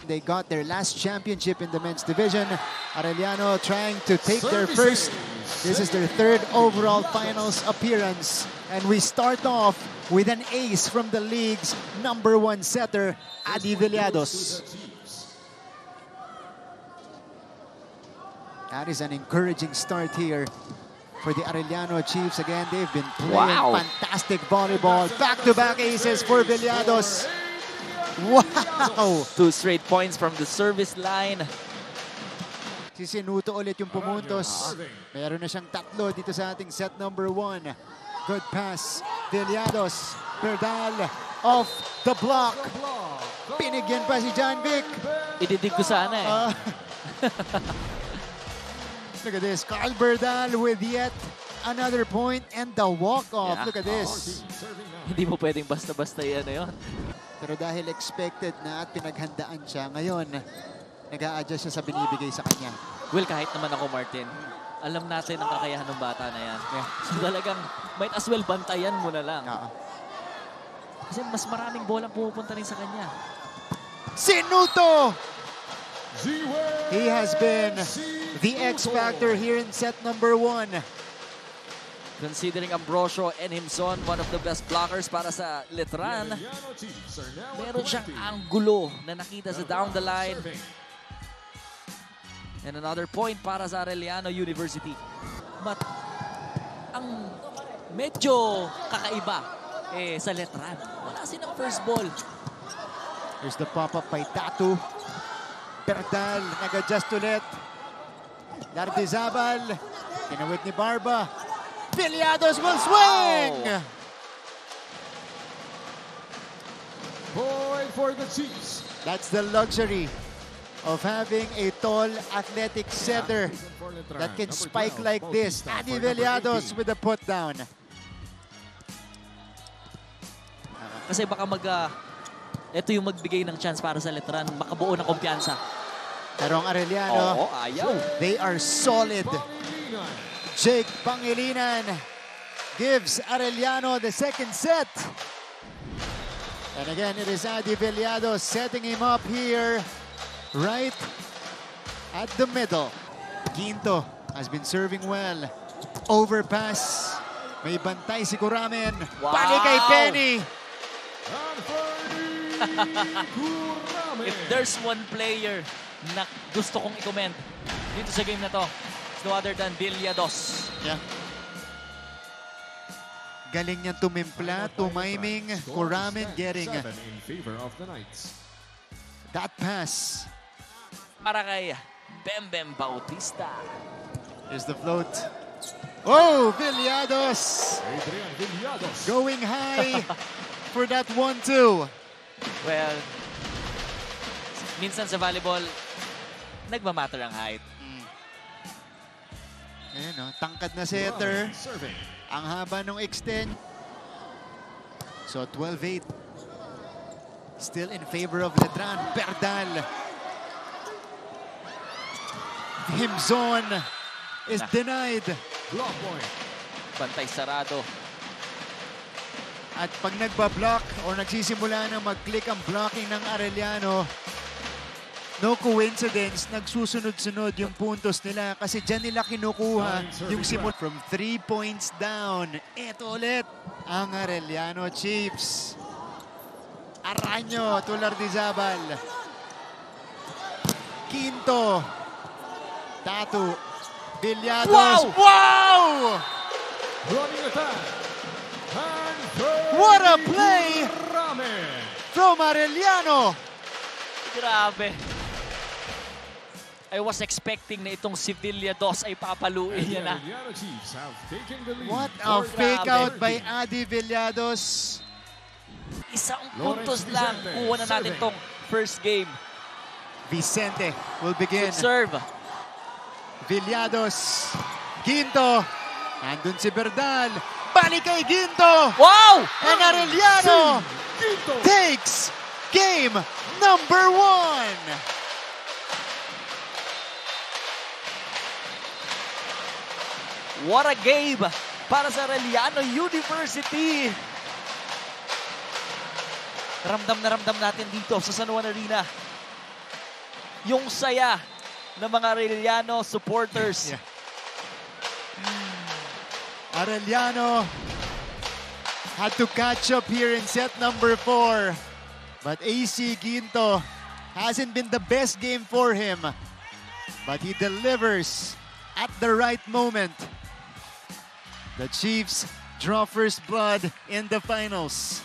They got their last championship in the men's division. Arellano trying to take their first. This is their third overall finals appearance. And we start off with an ace from the league's #1 setter, Adi Villados. That is an encouraging start here for the Arellano Chiefs. Again, they've been playing fantastic volleyball. Back-to-back aces for Villados. Wow! 2 straight points from the service line. Si Sinuto ulit yung pumuntos. Meron na siyang 3 dito sa ating set #1. Good pass. Villados. Berdal off the block. Pinigyan pa si John Vic. Ididig ko sana eh. Look at this. Carl Berdal with yet another point and the walk-off. Look at this. Hindi mo pwedeng basta-basta yan na yun. Pero dahil expected na at pinaghandaan siya, ngayon, nag-a-adjust siya sa binibigay sa kanya. Well, kahit naman ako, Martin, alam natin ang kakayahan ng bata na yan. So talagang, might as well bantayan mo na lang. Kasi mas maraming bolang pupunta rin sa kanya. Sinuto! He has been the X-factor here in set #1. Considering Ambrosio and Himson, one of the best blockers para sa Letran, meron siyang anggulo na nakita sa down the line. And another point para sa Arellano University. But ang medyo kakaiba sa Letran, wala silang first ball. Here's the pop-up by Tatu. Berdal, nag-adjust ulit. Lardizabal, kinawit ni Barba. Villados will swing! Point for the Chiefs. That's the luxury of having a tall, athletic setter that can spike like this. Adi Villados with the put down. Kasi baka ito yung magbigay ng chance para sa Letran, makabuo ng kumpiyansa. Pero ang Arellano, they are solid. Jake Pangilinan gives Arellano the second set. And again, it is Adi Villados setting him up here, right at the middle. Quinto has been serving well. Overpass. May bantay si Kuramen. Pali kay Penny. If there's one player na gusto kong i-comment dito sa game na to, it's no other than Villados. Galing niyang tumimpla, tumiming, Kuramen getting that pass. Para kay Bembem Bautista. Here's the float. Oh, Villados going high for that 1-2. Well, minsan sa volleyball, nagmamatter ang height. Ayan, no? Tangkad na setter. Ang haba nung extend. So 12-8. Still in favor of Letran. Berdal. Himzon is denied. Block point. Bantay sarado. At pag nagba-block or nagsisimula na mag-click ang blocking ng Arellano, no coincidence, nagsusunod-sunod yung puntos nila kasi dyan nila kinukuha yung simula. From 3 points down, eto ulit ang Arellano Chiefs. Araño to Lardizabal. Quinto. Tatu. Villados. Wow! Running attack. What a play from Arellano! Grabe. I was expecting na itong si Villados ay papaluin niya na. What a fake out by Adi Villados. Isang puntos lang. Kuha na natin itong first game. Vicente will begin. Good serve. Villados. Ginto. Nandun si Berdal. Balik kay Ginto. Wow! And Arellano takes game #1. What a game para sa Arellano University. Ramdam na ramdam natin dito sa San Juan Arena yung saya ng mga Arellano supporters. Yeah. Arellano had to catch up here in set number 4. But AC Ginto hasn't been the best game for him. But he delivers at the right moment. The Chiefs draw first blood in the finals.